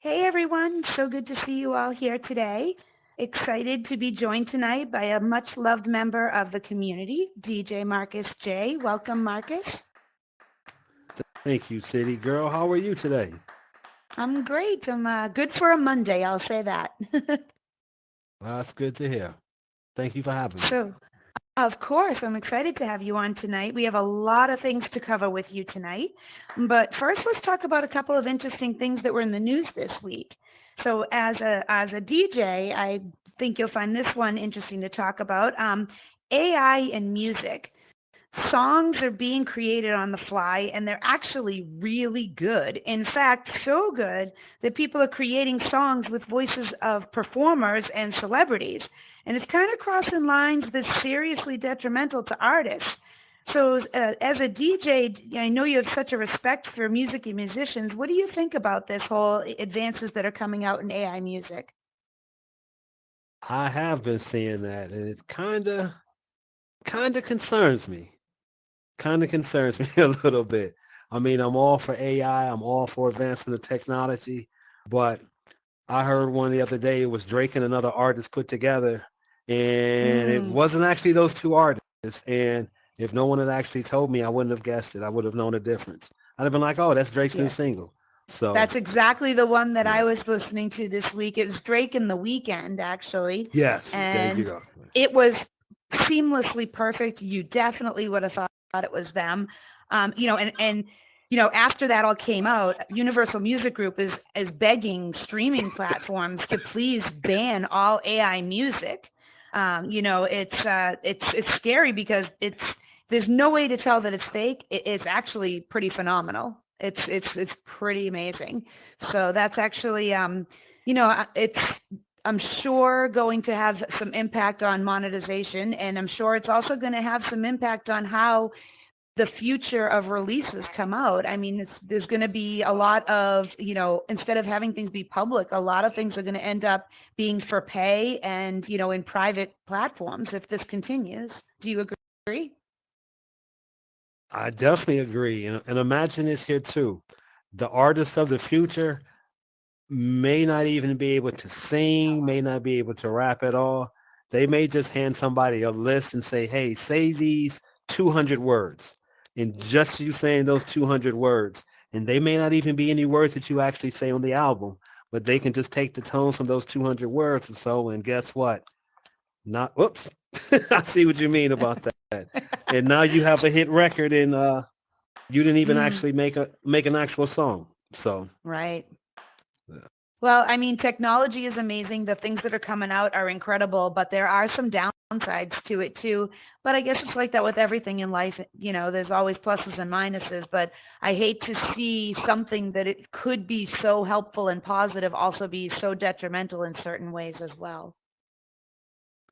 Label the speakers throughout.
Speaker 1: Hey everyone, so good to see you all here today. Excited to be joined tonight by a much loved member of the community, DJ Marcus J. Welcome, Marcus.
Speaker 2: Thank you, City Girl. How are you today?
Speaker 1: I'm great. I'm good for a Monday, I'll say that.
Speaker 2: Well, that's good to hear. Thank you for having me.
Speaker 1: So, of course, I'm excited to have you on tonight. We have a lot of things to cover with you tonight. But first, let's talk about a couple of interesting things that were in the news this week. So as a DJ, I think you'll find this one interesting to talk about. AI and music. Songs are being created on the fly and they're actually really good. In fact, so good that people are creating songs with voices of performers and celebrities. And it's kind of crossing lines that's seriously detrimental to artists. So as a DJ, I know you have such a respect for music and musicians. What do you think about this whole advances that are coming out in AI music?
Speaker 2: I have been seeing that, and it kind of concerns me. Kind of concerns me a little bit. I mean, I'm all for AI. I'm all for advancement of technology, but I heard one the other day. It was Drake and another artist put together, and it
Speaker 1: Mm,
Speaker 2: wasn't actually those two artists. And if no one had actually told me, I wouldn't have guessed it. I would have known the difference. I'd have been like, "Oh, that's Drake's new
Speaker 1: yes.
Speaker 2: single." So,
Speaker 1: That's exactly the one that I
Speaker 2: yeah.
Speaker 1: was listening to this week. It was Drake and the Weekend, actually.
Speaker 2: Yes, there you
Speaker 1: And
Speaker 2: go.
Speaker 1: it was seamlessly perfect. You definitely would have thought it was them. After that all came out, Universal Music Group is begging streaming platforms to please ban all AI music. It's scary because there's no way to tell that it's fake. It's actually pretty phenomenal. It's pretty amazing. So that's actually it's I'm sure going to have some impact on monetization, and I'm sure it's also going to have some impact on how the future of releases come out. I mean, there's going to be a lot of, instead of having things be public, a lot of things are going to end up being for pay and, in private platforms if this continues. Do you agree?
Speaker 2: I definitely agree. And imagine this here too. The artists of the future may not even be able to sing, may not be able to rap at all. They may just hand somebody a list and say, hey, say these 200 words. And just you saying those 200 words. And they may not even be any words that you actually say on the album, but they can just take the tones from those 200 words or so. And guess what? Not, whoops. I see what you mean about that. And now you have a hit record and you didn't even
Speaker 1: Mm,
Speaker 2: actually make an actual song. So,
Speaker 1: right.
Speaker 2: yeah.
Speaker 1: Well, I mean, technology is amazing. The things that are coming out are incredible, but there are some downsides to it too. But I guess it's like that with everything in life. There's always pluses and minuses, but I hate to see something that it could be so helpful and positive also be so detrimental in certain ways as well.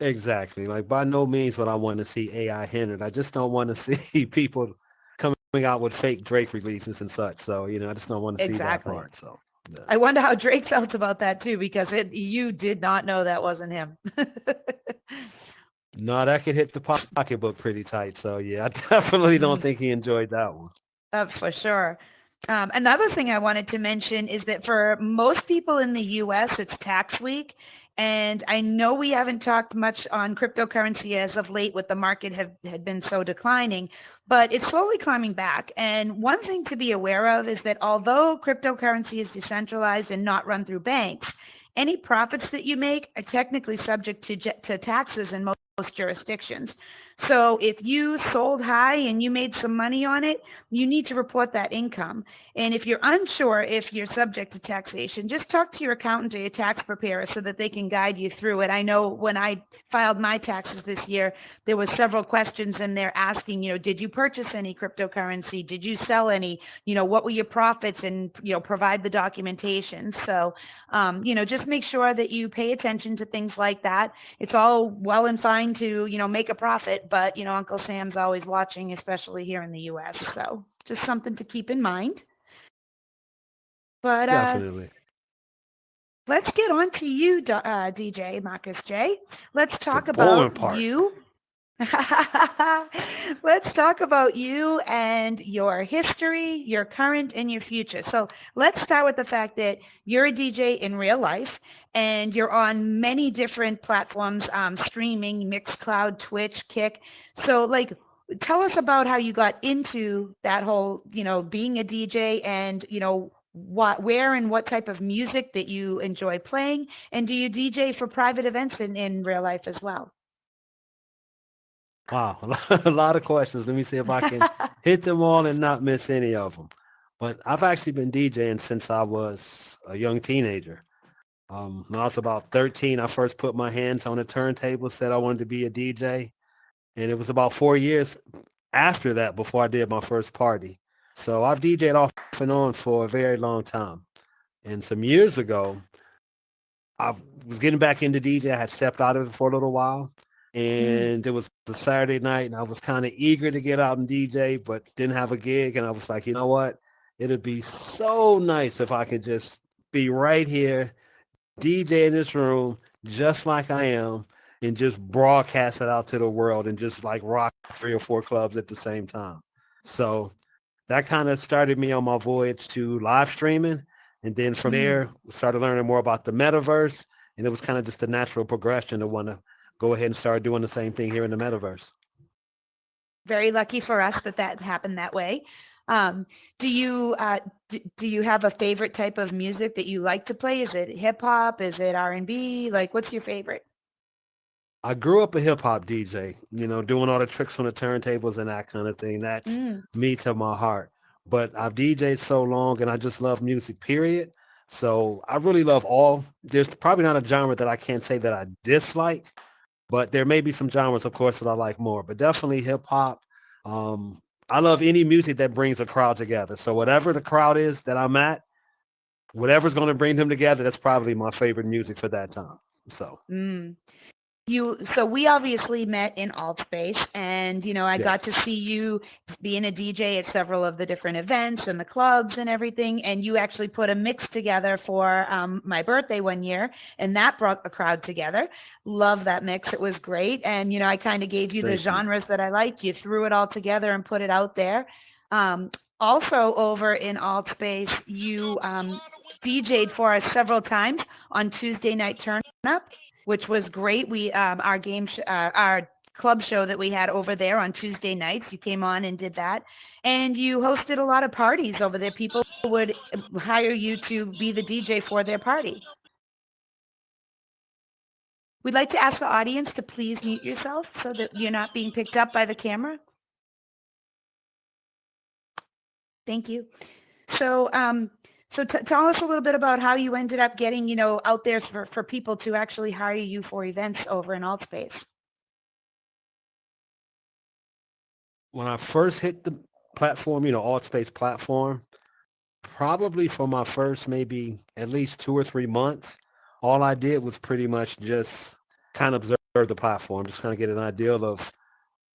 Speaker 2: Exactly. Like by no means would I want to see AI hindered. I just don't want to see people coming out with fake Drake releases and such. So, I just don't want to see that
Speaker 1: Exactly.
Speaker 2: part. So, yeah.
Speaker 1: I wonder how Drake felt about that too, because you did not know that wasn't him.
Speaker 2: No, that could hit the pocketbook pretty tight. So, yeah, I definitely don't think he enjoyed that one.
Speaker 1: For sure. Another thing I wanted to mention is that for most people in the US, it's tax week. And I know we haven't talked much on cryptocurrency as of late with the market had been so declining, but it's slowly climbing back. And one thing to be aware of is that although cryptocurrency is decentralized and not run through banks, any profits that you make are technically subject to taxes in most jurisdictions. So if you sold high and you made some money on it, you need to report that income. And if you're unsure if you're subject to taxation, just talk to your accountant or your tax preparer so that they can guide you through it. I know when I filed my taxes this year, there was several questions in there asking, did you purchase any cryptocurrency? Did you sell any? What were your profits? And, provide the documentation. So, just make sure that you pay attention to things like that. It's all well and fine to, make a profit, but, Uncle Sam's always watching, especially here in the US. So just something to keep in mind. But
Speaker 2: Definitely.
Speaker 1: let's get on to you, DJ Marcus J. Let's
Speaker 2: The
Speaker 1: talk
Speaker 2: boring
Speaker 1: about
Speaker 2: part.
Speaker 1: you. Let's talk about you and your history, your current and your future. So let's start with the fact that you're a DJ in real life and you're on many different platforms, streaming, Mixcloud, Twitch, Kick. So like, tell us about how you got into that whole, being a DJ and, where and what type of music that you enjoy playing. And do you DJ for private events in real life as well?
Speaker 2: Wow, a lot of questions. Let me see if I can hit them all and not miss any of them. But I've actually been DJing since I was a young teenager. When I was about 13, I first put my hands on a turntable, said I wanted to be a DJ. And it was about 4 years after that before I did my first party. So I've DJed off and on for a very long time. And some years ago, I was getting back into DJ. I had stepped out of it for a little while.
Speaker 1: Mm.
Speaker 2: And it was a Saturday night, and I was kind of eager to get out and DJ, but didn't have a gig. And I was like, you know what? It'd be so nice if I could just be right here, DJ in this room, just like I am, and just broadcast it out to the world and just like rock 3 or 4 clubs at the same time. So that kind of started me on my voyage to live streaming. And then from
Speaker 1: Mm.
Speaker 2: there, we started learning more about the metaverse. And it was kind of just a natural progression to want to go ahead and start doing the same thing here in the metaverse.
Speaker 1: Very lucky for us that that happened that way. Um, do you do you have a favorite type of music that you like to play? Is it hip hop? Is it R&B? Like, what's your favorite?
Speaker 2: I grew up a hip hop DJ, doing all the tricks on the turntables and that kind of thing. That's
Speaker 1: Mm.
Speaker 2: me to my heart. But I've DJed so long and I just love music, period. So I really love all. There's probably not a genre that I can't say that I dislike, but there may be some genres, of course, that I like more. But definitely hip hop. Um, I love any music that brings a crowd together. So whatever the crowd is that I'm at, whatever's going to bring them together, that's probably my favorite music for that time. So
Speaker 1: Mm. So we obviously met in alt space and I got to
Speaker 2: yes,
Speaker 1: see you being a DJ at several of the different events and the clubs and everything, and you actually put a mix together for my birthday one year, and that brought the crowd together. Love that mix. It was great. And I kind of gave you the
Speaker 2: thank you.
Speaker 1: genres that I liked. You threw it all together and put it out there. Also over in alt space, you DJ'd for us several times on Tuesday night turn up, which was great. We our our club show that we had over there on Tuesday nights. You came on and did that, and you hosted a lot of parties over there. People would hire you to be the DJ for their party. We'd like to ask the audience to please mute yourself so that you're not being picked up by the camera. Thank you. So, tell us a little bit about how you ended up getting, out there for people to actually hire you for events over in AltSpace.
Speaker 2: When I first hit the platform, alt space platform, probably for my first maybe at least 2 or 3 months, all I did was pretty much just kind of observe the platform, just kind of get an idea of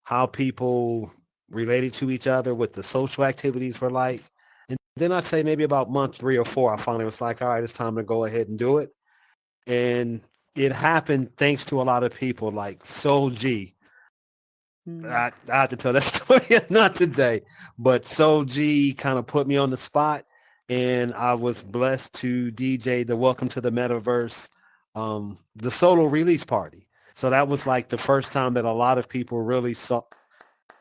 Speaker 2: how people related to each other, what the social activities were like. And then I'd say maybe about month 3 or 4, I finally was like, all right, it's time to go ahead and do it. And it happened thanks to a lot of people like Soul G.
Speaker 1: Mm.
Speaker 2: I have to tell that story, not today, but Soul G kind of put me on the spot, and I was blessed to DJ the Welcome to the Metaverse, the solo release party. So that was like the first time that a lot of people really saw.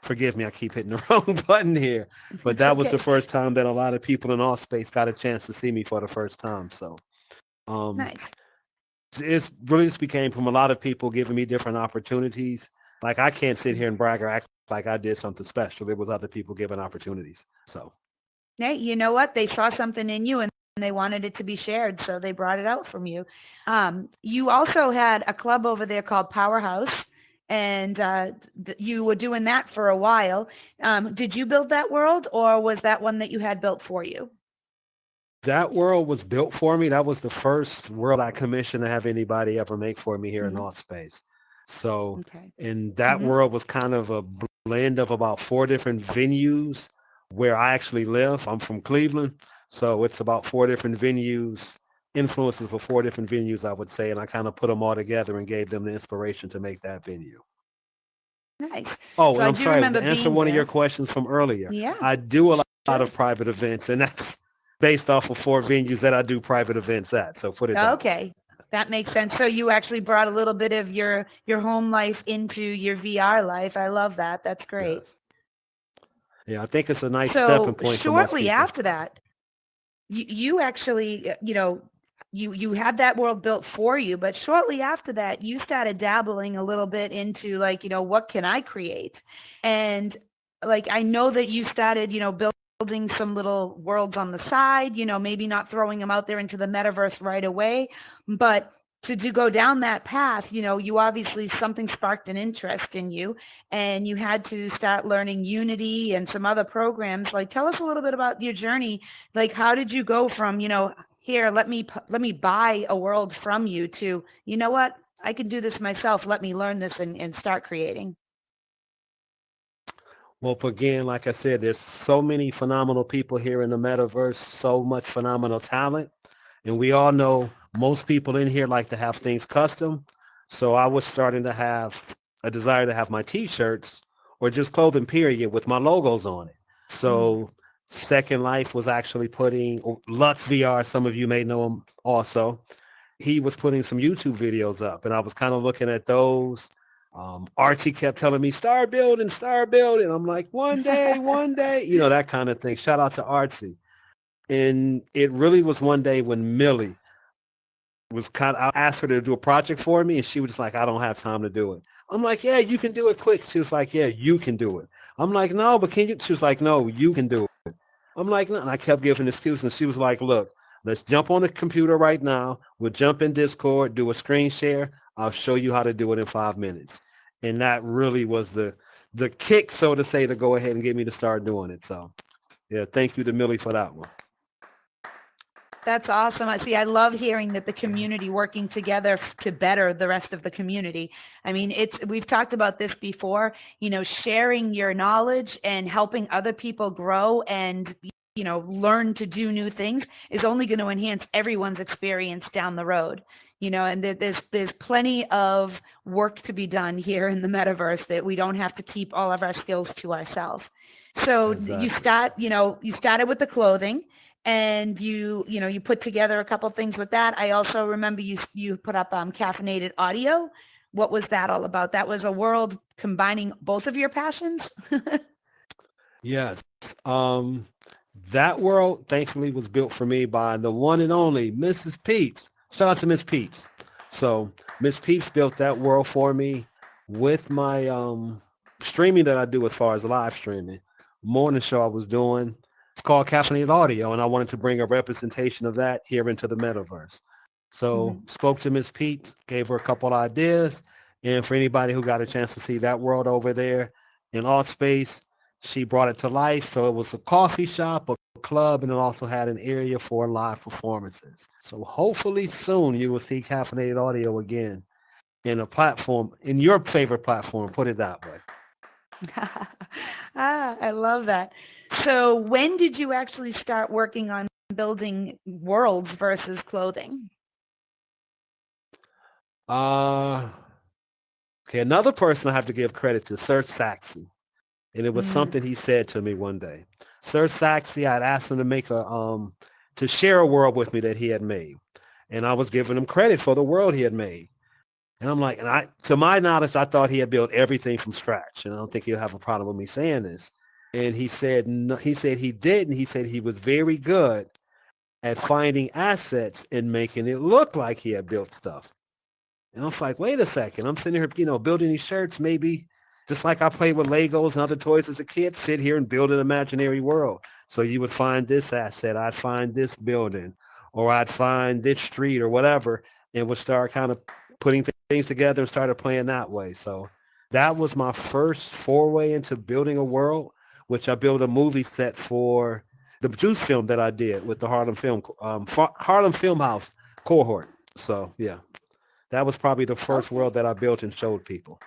Speaker 2: Forgive me, I keep hitting the wrong button here, but
Speaker 1: It's
Speaker 2: that was the
Speaker 1: okay.
Speaker 2: first time that a lot of people in all space got a chance to see me for the first time. So um,
Speaker 1: Nice.
Speaker 2: it's really just became from a lot of people giving me different opportunities. Like I can't sit here and brag or act like I did something special. It was other people giving opportunities. So
Speaker 1: Hey, you know what? They saw something in you and they wanted it to be shared, so they brought it out from you. You also had a club over there called Powerhouse, and you were doing that for a while. Did you build that world, or was that one that you had built for you?
Speaker 2: that world was built for me. That was the first world I commissioned to have anybody ever make for me here in
Speaker 1: Hmm.
Speaker 2: Alt Space. So,
Speaker 1: Okay.
Speaker 2: and that
Speaker 1: Hmm.
Speaker 2: world was kind of a blend of about 4 different venues where I actually live. I'm from Cleveland. So it's about 4 different venues, influences for 4 different venues, I would say. And I kind of put them all together and gave them the inspiration to make that venue.
Speaker 1: Nice.
Speaker 2: Oh,
Speaker 1: So
Speaker 2: and
Speaker 1: I
Speaker 2: I'm
Speaker 1: do
Speaker 2: sorry,
Speaker 1: remember
Speaker 2: to answer
Speaker 1: being
Speaker 2: one of your
Speaker 1: there.
Speaker 2: questions from earlier,
Speaker 1: Yeah,
Speaker 2: I do a lot
Speaker 1: sure.
Speaker 2: of private events, and that's based off of 4 venues that I do private events at. So put it that way.
Speaker 1: Okay. That makes sense. So you actually brought a little bit of your home life into your VR life. I love that. That's great.
Speaker 2: Yes. Yeah, I think it's a nice stepping
Speaker 1: So
Speaker 2: point for most
Speaker 1: shortly
Speaker 2: people.
Speaker 1: after that, you actually, you had that world built for you, but shortly after that, you started dabbling a little bit into like, what can I create? And like, I know that you started, building some little worlds on the side, maybe not throwing them out there into the metaverse right away, but to go down that path, you obviously something sparked an interest in you and you had to start learning Unity and some other programs. Like, tell us a little bit about your journey. Like, how did you go from, here, let me buy a world from you to, you know what, I can do this myself. Let me learn this and start creating.
Speaker 2: Well, again, like I said, there's so many phenomenal people here in the metaverse, so much phenomenal talent. And we all know most people in here like to have things custom. So I was starting to have a desire to have my t-shirts or just clothing period with my logos on it.
Speaker 1: Mm.
Speaker 2: So Second Life was actually putting Lux VR, some of you may know him also. He was putting some YouTube videos up and I was kind of looking at those. Archie kept telling me, start building, start building. I'm like, one day, that kind of thing. Shout out to Archie. And it really was one day when Millie was I asked her to do a project for me and she was just like, I don't have time to do it. I'm like, yeah, you can do it quick. She was like, yeah, you can do it. I'm like, no, but can you? She was like, no, you can do it. I'm like, no. And I kept giving excuses. And she was like, look, let's jump on the computer right now. We'll jump in Discord, do a screen share. I'll show you how to do it in 5 minutes. And that really was the kick, so to say, to go ahead and get me to start doing it. So yeah, thank you to Millie for that one.
Speaker 1: That's awesome. I see. I love hearing that the community working together to better the rest of the community. I mean, we've talked about this before, sharing your knowledge and helping other people grow and, learn to do new things is only going to enhance everyone's experience down the road. And there's plenty of work to be done here in the metaverse that we don't have to keep all of our skills to ourselves. So
Speaker 2: Exactly.
Speaker 1: you started with the clothing and you put together a couple things with that. I also remember you put up caffeinated audio. What was that all about? That was a world combining both of your passions.
Speaker 2: Yes. Um, that world thankfully was built for me by the one and only Mrs. Peeps. Shout out to Miss Peeps. So Miss Peeps built that world for me with my streaming that I do as far as live streaming. Morning show I was doing. It's called Caffeinated Audio, and I wanted to bring a representation of that here into the metaverse. So
Speaker 1: Mhm.
Speaker 2: spoke to Miss Peeps, gave her a couple ideas, and for anybody who got a chance to see that world over there in Alt Space, she brought it to life. So it was a coffee shop, a club, and it also had an area for live performances. So hopefully soon you will see caffeinated audio again in a platform, in your favorite platform, put it that way.
Speaker 1: I love that. So when did you actually start working on building worlds versus clothing?
Speaker 2: Uh, okay, another person I have to give credit to, Sir Saxy. And it was
Speaker 1: Mm.
Speaker 2: something he said to me one day. Sir Saxy, I'd asked him to make to share a world with me that he had made. And I was giving him credit for the world he had made. And I'm like, to my knowledge, I thought he had built everything from scratch. And I don't think he'll have a problem with me saying this. And he said, no, he said he didn't. He said he was very good at finding assets and making it look like he had built stuff. And I was like, wait a second. I'm sitting here, building these shirts, maybe just like I played with Legos and other toys as a kid, sit here and build an imaginary world. So you would find this asset, I'd find this building, or I'd find this street or whatever, and would start kind of putting things together and started playing that way. So that was my first foray into building a world, which I built a movie set for the Juice film that I did with the Harlem Film House cohort. So yeah. That was probably the first
Speaker 1: Okay.
Speaker 2: world that I built and showed people.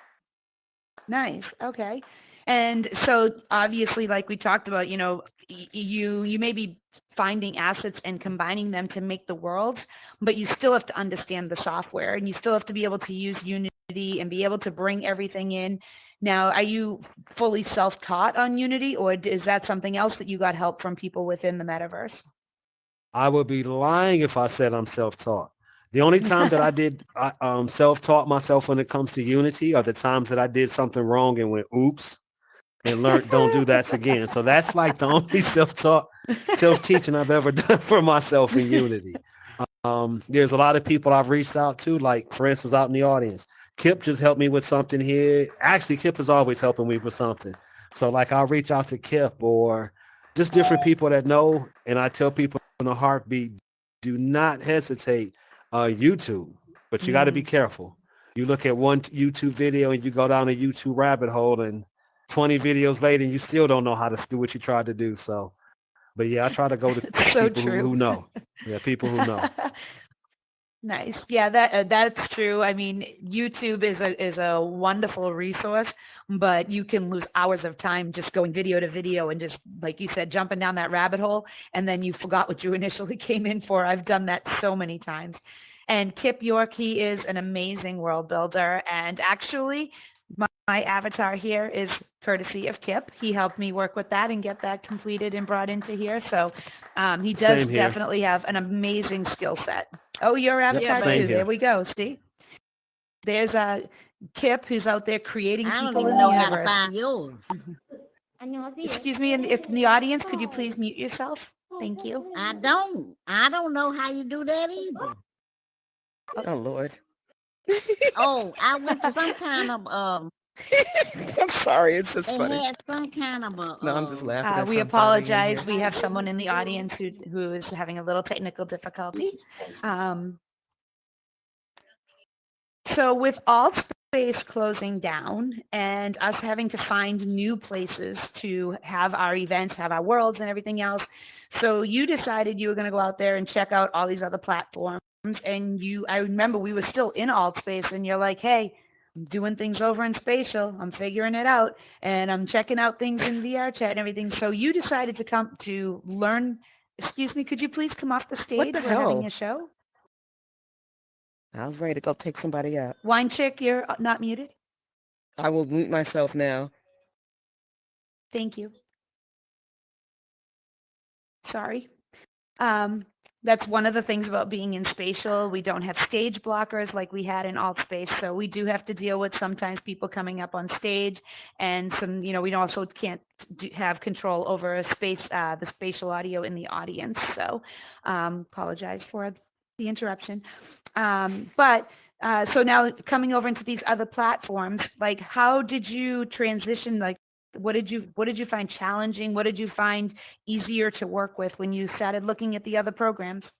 Speaker 1: Nice. Okay. And so obviously, like we talked about, you may be finding assets and combining them to make the worlds, but you still have to understand the software and you still have to be able to use Unity and be able to bring everything in. Now, are you fully self-taught on Unity, or is that something else that you got help from people within the metaverse?
Speaker 2: I would be lying if I said I'm self-taught. The only time that I did self-taught myself when it comes to Unity are the times that I did something wrong and went, oops, and learned don't do that again. So that's like the only self-taught, self-teaching I've ever done for myself in Unity. There's a lot of people I've reached out to, like for instance, out in the audience. Kip just helped me with something here. Actually, Kip is always helping me with something. So like I'll reach out to Kip or just different people that know, and I tell people in a heartbeat, do not hesitate. YouTube, but you got to be
Speaker 1: Mm.
Speaker 2: careful. You look at one YouTube video and you go down a YouTube rabbit hole, and 20 videos later, and you still don't know how to do what you tried to do. So, but yeah, I try to go to
Speaker 1: It's so
Speaker 2: people
Speaker 1: true.
Speaker 2: who know. Yeah, people who know.
Speaker 1: Nice. Yeah, that's true. I mean, YouTube is a wonderful resource, but you can lose hours of time just going video to video and just like you said, jumping down that rabbit hole, and then you forgot what you initially came in for. I've done that so many times. And Kip York, he is an amazing world builder. And actually, my avatar here is courtesy of Kip. He helped me work with that and get that completed and brought into here. So he does
Speaker 2: Same here.
Speaker 1: definitely have an amazing skill set. Oh, your
Speaker 2: Yep,
Speaker 3: Yeah,
Speaker 1: avatar
Speaker 3: but
Speaker 2: same
Speaker 1: too. There
Speaker 2: here.
Speaker 1: we go. See, there's Kip who's out there creating
Speaker 3: I don't
Speaker 1: people
Speaker 3: even
Speaker 1: in the
Speaker 3: know how to
Speaker 1: universe.
Speaker 3: find yours.
Speaker 1: Excuse me, and if in the audience, could you please mute yourself? Thank you.
Speaker 3: I don't. I don't know how you do that either.
Speaker 4: Oh Lord.
Speaker 3: Oh, I went to some kind of
Speaker 4: I'm sorry, it's just
Speaker 3: it
Speaker 4: funny.
Speaker 3: had some kind of a
Speaker 4: No, I'm just laughing at
Speaker 1: We
Speaker 4: somebody in
Speaker 1: apologize.
Speaker 4: here.
Speaker 1: We have someone in the audience who is having a little technical difficulty. Um, So with alt space closing down and us having to find new places to have our events, have our worlds and everything else. So you decided you were going to go out there and check out all these other platforms. And I remember we were still in alt space and you're like, hey, I'm doing things over in spatial. I'm figuring it out and I'm checking out things in VR chat and everything. So you decided to come to learn. Excuse me, could you please come off the
Speaker 4: What
Speaker 1: stage?
Speaker 4: the
Speaker 1: We're having
Speaker 4: hell?
Speaker 1: a show.
Speaker 4: I was ready to go take somebody out.
Speaker 1: Wine chick, you're not muted.
Speaker 4: I will mute myself now.
Speaker 1: Thank you. Sorry. Um, that's one of the things about being in spatial. We don't have stage blockers like we had in alt space. So we do have to deal with sometimes people coming up on stage and some, we also can't have control over the spatial audio in the audience. So apologize for the interruption. So now coming over into these other platforms, like how did you transition? Like what did you find challenging? What did you find easier to work with when you started looking at the other programs?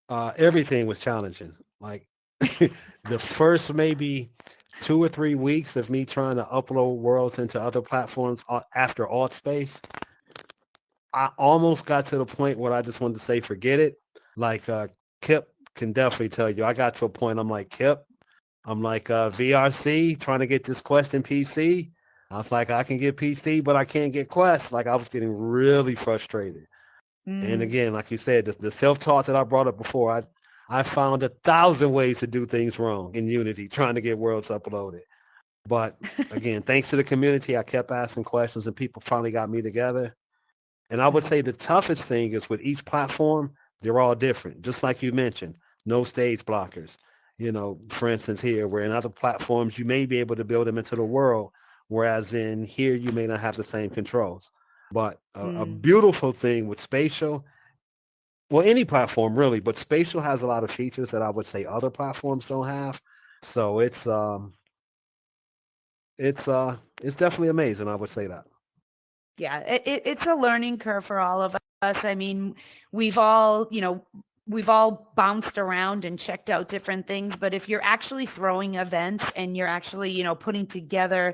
Speaker 2: Everything was challenging. Like the first maybe 2 or 3 weeks of me trying to upload worlds into other platforms after alt space, I almost got to the point where I just wanted to say, forget it. Like Kip can definitely tell you, I got to a point I'm like, Kip, I'm like VRC trying to get this Quest in PC. I was like, I can get PC, but I can't get Quest. Like I was getting really frustrated. And
Speaker 1: Mm.
Speaker 2: again, like you said, the self-taught that I brought up before, I found 1,000 ways to do things wrong in Unity, trying to get worlds uploaded. But again, thanks to the community, I kept asking questions and people finally got me together. And I would say the toughest thing is with each platform, they're all different. Just like you mentioned, no stage blockers. For instance, here, where in other platforms, you may be able to build them into the world, whereas in here, you may not have the same controls. But a
Speaker 1: Mm.
Speaker 2: beautiful thing with spatial, well, any platform really, but spatial has a lot of features that I would say other platforms don't have. So it's definitely amazing. I would say that.
Speaker 1: Yeah, it's a learning curve for all of us. I mean, we've all, we've all bounced around and checked out different things, but if you're actually throwing events and you're actually, putting together,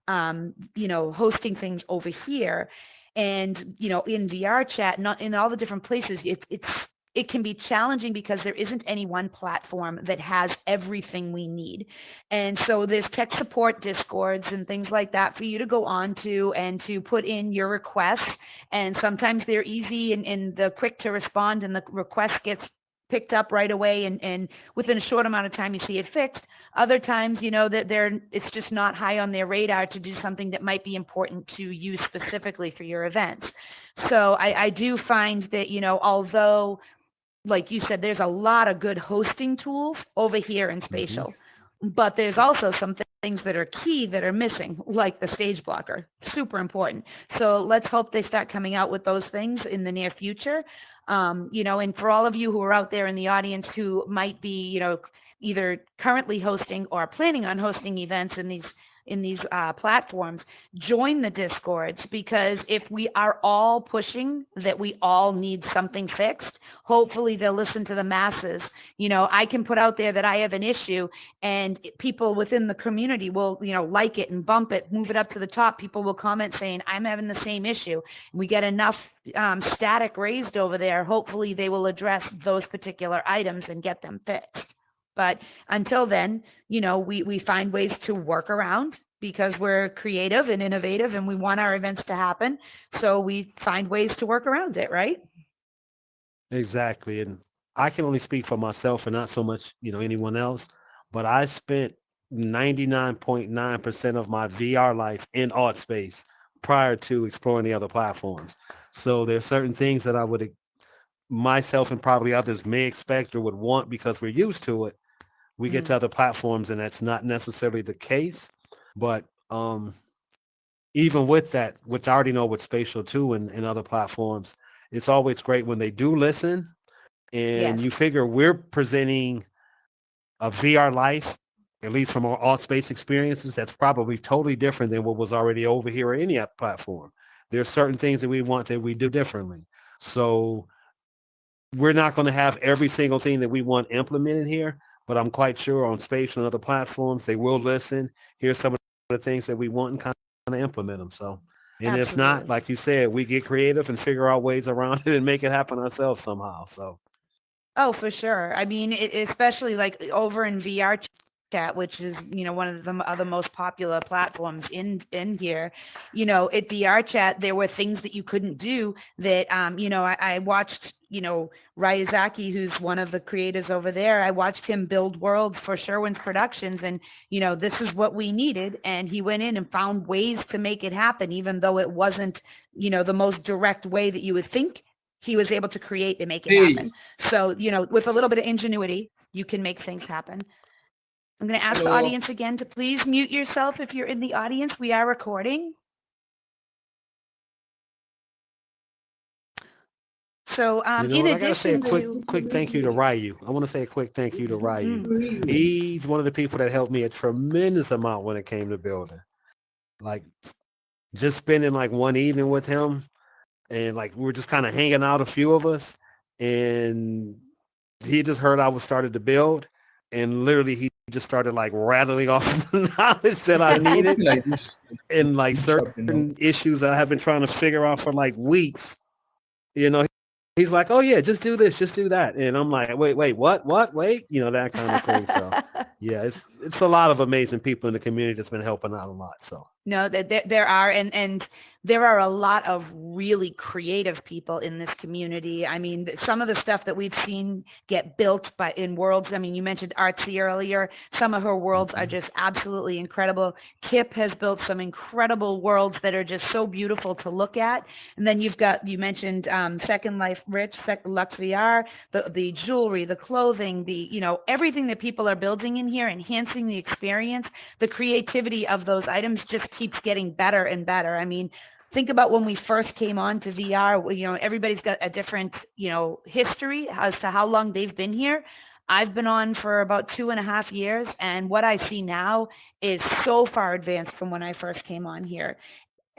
Speaker 1: hosting things over here and, in VR chat, not in all the different places, it can be challenging because there isn't any one platform that has everything we need. And so there's tech support discords and things like that for you to go on to and to put in your requests. And sometimes they're easy and the quick to respond and the request gets picked up right away and within a short amount of time you see it fixed. Other times, that it's just not high on their radar to do something that might be important to you specifically for your events. So I do find that, although like you said, there's a lot of good hosting tools over here in
Speaker 2: Mm-hmm.
Speaker 1: Spatial, but there's also some things that are key that are missing, like the stage blocker. Super important. So let's hope they start coming out with those things in the near future. And for all of you who are out there in the audience who might be, either currently hosting or planning on hosting events in these platforms, join the discords, because if we are all pushing that we all need something fixed, hopefully they'll listen to the masses. I can put out there that I have an issue, and people within the community will, like it and bump it, move it up to the top. People will comment saying, I'm having the same issue. We get enough static raised over there. Hopefully they will address those particular items and get them fixed. But until then, we find ways to work around, because we're creative and innovative and we want our events to happen. So we find ways to work around it, right?
Speaker 2: Exactly. And I can only speak for myself and not so much, anyone else, but I spent 99.9% of my VR life in art space prior to exploring the other platforms. So there's certain things that I would myself and probably others may expect or would want because we're used to it. We get
Speaker 1: Mm.
Speaker 2: to other platforms and that's not necessarily the case. But even with that, which I already know with Spatial too and other platforms, it's always great when they do listen and
Speaker 1: Yes,
Speaker 2: you figure we're presenting a VR life, at least from our art space experiences, that's probably totally different than what was already over here or any other platform. There's certain things that we want that we do differently. So we're not going to have every single thing that we want implemented here, but I'm quite sure on Spatial and other platforms, they will listen. Here's some of the things that we want and kind of implement them. So, and if not,
Speaker 1: absolutely.
Speaker 2: like you said, we get creative and figure out ways around it and make it happen ourselves somehow. So,
Speaker 1: Oh, for sure. I mean, especially like over in VR chat, which is, one of the other most popular platforms in here. At VR chat, there were things that you couldn't do that, I watched, Ryazaki, who's one of the creators over there. I watched him build worlds for Sherwin's Productions, and, this is what we needed. And he went in and found ways to make it happen, even though it wasn't, the most direct way that you would think. He was able to create and make it
Speaker 5: Hey,
Speaker 1: happen. So, with a little bit of ingenuity, you can make things happen. I'm going to ask the
Speaker 5: hello.
Speaker 1: audience again to please mute yourself if you're in the audience. We are recording. So, in
Speaker 2: what? I got to say a
Speaker 1: addition
Speaker 2: quick,
Speaker 1: to,
Speaker 2: quick thank you to Ryu. I want to say a quick thank you to Ryu. He's one of the people that helped me a tremendous amount when it came to building. Like just spending like one evening with him and like we were just kind of hanging out, a few of us, and he just heard I was started to build, and literally he just started like rattling off the knowledge that I
Speaker 5: There's
Speaker 2: needed
Speaker 5: something like this
Speaker 2: and like
Speaker 5: keeps happening.
Speaker 2: certain issues that I have been trying to figure out for like weeks. You know, he's like, "Oh yeah, just do this, just do that," and I'm like, "Wait, what? Wait," that kind of thing. So yeah, it's a lot of amazing people in the community that's been helping out a lot. So
Speaker 1: No, that there are, and there are a lot of really creative people in this community. I mean, some of the stuff that we've seen get built by in worlds. I mean, you mentioned Artsy earlier. Some of her worlds are
Speaker 2: mhm.
Speaker 1: just absolutely incredible. Kip has built some incredible worlds that are just so beautiful to look at. And then you mentioned Second Life Rich, Lux VR, the jewelry, the clothing, the everything that people are building in here, enhancing the experience. The creativity of those items just keeps getting better and better. I mean, think about when we first came on to VR, everybody's got a different, history as to how long they've been here. I've been on for about 2.5 years, and what I see now is so far advanced from when I first came on here.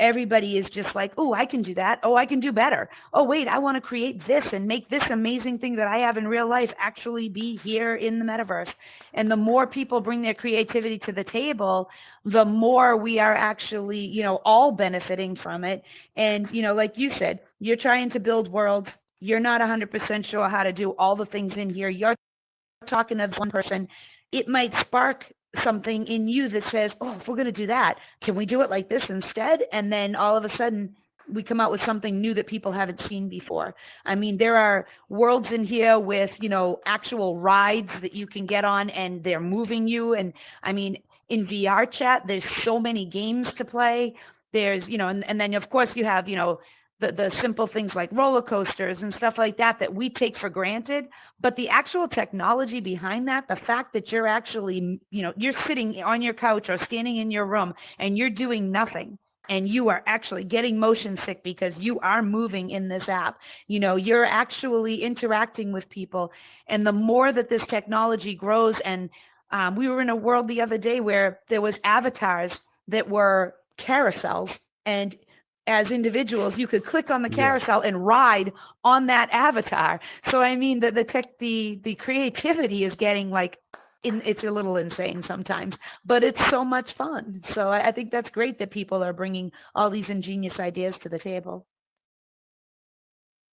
Speaker 1: Everybody is just like, oh, I can do that. Oh, I can do better. Oh, wait, I want to create this and make this amazing thing that I have in real life actually be here in the metaverse. And the more people bring their creativity to the table, the more we are actually, all benefiting from it. And, like you said, you're trying to build worlds. You're not 100% sure how to do all the things in here. You're talking to one person, it might spark something in you that says, oh, if we're going to do that, can we do it like this instead? And then all of a sudden, we come out with something new that people haven't seen before. I mean, there are worlds in here with, actual rides that you can get on and they're moving you. And I mean, in VR chat, there's so many games to play. There's, and then of course you have, the simple things like roller coasters and stuff like that we take for granted. But the actual technology behind that, the fact that you're actually, you're sitting on your couch or standing in your room and you're doing nothing and you are actually getting motion sick because you are moving in this app, you're actually interacting with people. And the more that this technology grows, and we were in a world the other day where there was avatars that were carousels, and as individuals, you could click on the
Speaker 2: Yes.
Speaker 1: carousel and ride on that avatar. So I mean, the creativity is getting like, it's a little insane sometimes, but it's so much fun. So I think that's great that people are bringing all these ingenious ideas to the table.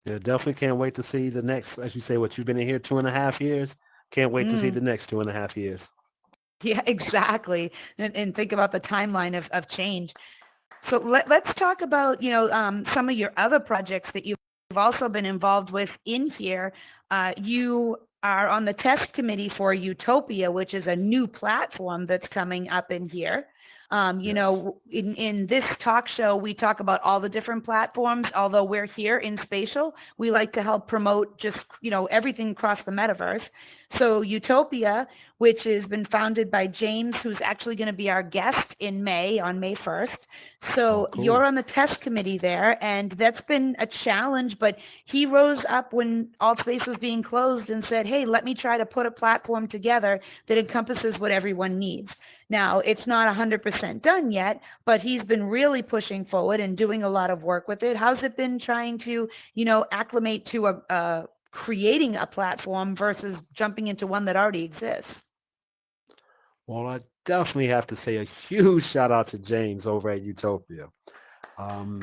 Speaker 2: Yeah, definitely can't wait to see the next, as you say, what you've been in here 2.5 years. Can't wait to see
Speaker 1: Mm,
Speaker 2: the next 2.5 years.
Speaker 1: yeah, exactly. And think about the timeline of change. So let's talk about, some of your other projects that you've also been involved with in here. You are on the test committee for Utopia, which is a new platform that's coming up in here.
Speaker 2: Yes.
Speaker 1: In this talk show, we talk about all the different platforms. Although we're here in Spatial, we like to help promote just, everything across the metaverse. So Utopia, which has been founded by James, who's actually going to be our guest in May, on May 1st.
Speaker 2: Oh,
Speaker 1: So you're
Speaker 2: cool.
Speaker 1: on the test committee there, and that's been a challenge, but he rose up when Altspace was being closed and said, hey, let me try to put a platform together that encompasses what everyone needs. Now, it's not 100% done yet, but he's been really pushing forward and doing a lot of work with it. How's it been trying to, acclimate to creating a platform versus jumping into one that already exists?
Speaker 2: Well, I definitely have to say a huge shout out to James over at Utopia.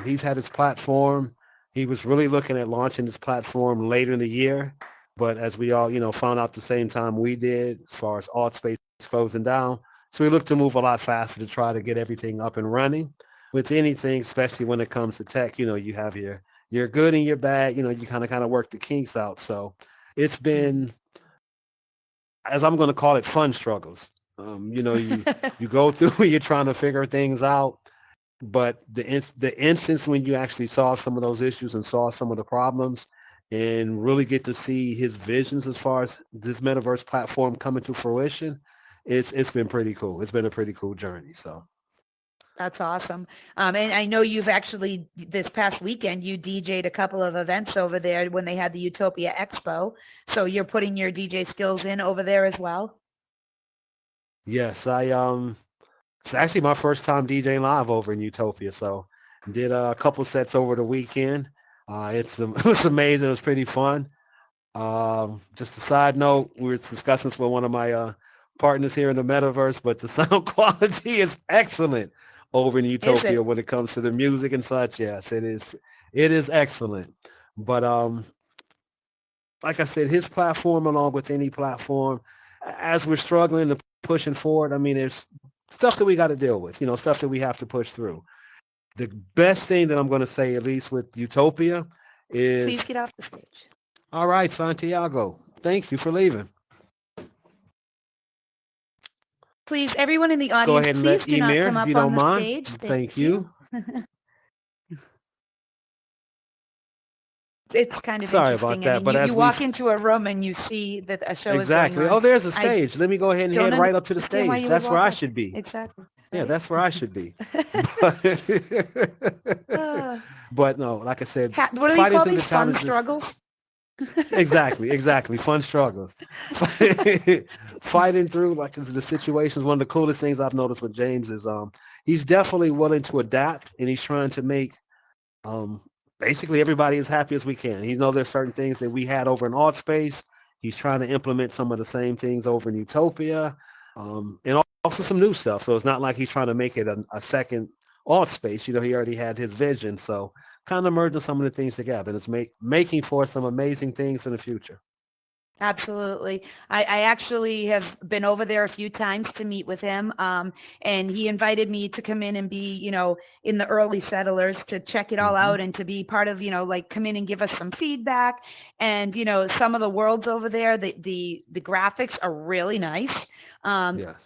Speaker 2: He's had his platform. He was really looking at launching his platform later in the year, but as we all, found out the same time we did, as far as alt space closing down, so we looked to move a lot faster to try to get everything up and running. With anything, especially when it comes to tech, you have your good and your bad. You kind of work the kinks out. So it's been, as I'm going to call it, fun struggles. You go through you're trying to figure things out, but the instance when you actually solve some of those issues and solve some of the problems and really get to see his visions as far as this metaverse platform coming to fruition, it's been pretty cool. It's been a pretty cool journey. So
Speaker 1: That's awesome. And I know you've actually, this past weekend, you DJ'd a couple of events over there when they had the Utopia Expo. So you're putting your DJ skills in over there as well?
Speaker 2: yes, it's actually my first time DJing live over in Utopia. So did a couple sets over the weekend. It was amazing. It was pretty fun. Just a side note, we were discussing this with one of my partners here in the metaverse, but the sound quality is excellent over in
Speaker 1: Is
Speaker 2: Utopia
Speaker 1: it?
Speaker 2: when it comes to the music and such. Yes, it is. It is excellent. But like I said, his platform, along with any platform, as we're struggling to pushing forward, I mean, there's stuff that we got to deal with. Stuff that we have to push through. The best thing that I'm going to say, at least with Utopia,
Speaker 1: Please
Speaker 2: is
Speaker 1: get off the stage.
Speaker 2: all right, Santiago. Thank you for leaving.
Speaker 1: Please, everyone in the
Speaker 2: Let's go
Speaker 1: audience,
Speaker 2: ahead and let
Speaker 1: please do not
Speaker 2: Emir,
Speaker 1: come
Speaker 2: if
Speaker 1: up
Speaker 2: you
Speaker 1: on
Speaker 2: don't
Speaker 1: the
Speaker 2: mind.
Speaker 1: stage.
Speaker 2: Thank
Speaker 1: Thank you.
Speaker 2: you.
Speaker 1: It's kind of
Speaker 2: Sorry about
Speaker 1: interesting. I
Speaker 2: that,
Speaker 1: mean,
Speaker 2: but
Speaker 1: you
Speaker 2: as we
Speaker 1: walk into a room and you see that a show is going
Speaker 2: exactly.
Speaker 1: on.
Speaker 2: Oh, there's a
Speaker 1: I
Speaker 2: stage. Let me go ahead and
Speaker 1: don't
Speaker 2: head right up to the
Speaker 1: understand why
Speaker 2: stage.
Speaker 1: you would
Speaker 2: That's where
Speaker 1: walk
Speaker 2: I
Speaker 1: up.
Speaker 2: should be.
Speaker 1: Exactly,
Speaker 2: Yeah,
Speaker 1: right?
Speaker 2: that's where I should be. But,
Speaker 1: Uh,
Speaker 2: but no, like I said,
Speaker 1: what do you
Speaker 2: fighting
Speaker 1: call
Speaker 2: through the
Speaker 1: these fun
Speaker 2: challenges.
Speaker 1: struggles?
Speaker 2: Exactly. Fun struggles. Fighting through like the situations. One of the coolest things I've noticed with James is he's definitely willing to adapt and he's trying to make um basically everybody as happy as we can. He knows there's certain things that we had over in Art Space. He's trying to implement some of the same things over in Utopia. And also some new stuff. So it's not like he's trying to make it a second Art Space. He already had his vision. So kind of merging some of the things together. And it's making for some amazing things in the future.
Speaker 1: Absolutely. I actually have been over there a few times to meet with him. And he invited me to come in and be, in the early settlers to check it all
Speaker 2: Hmm.
Speaker 1: out and to be part of, like come in and give us some feedback. And, some of the worlds over there, the graphics are really nice. Um,
Speaker 2: Yes.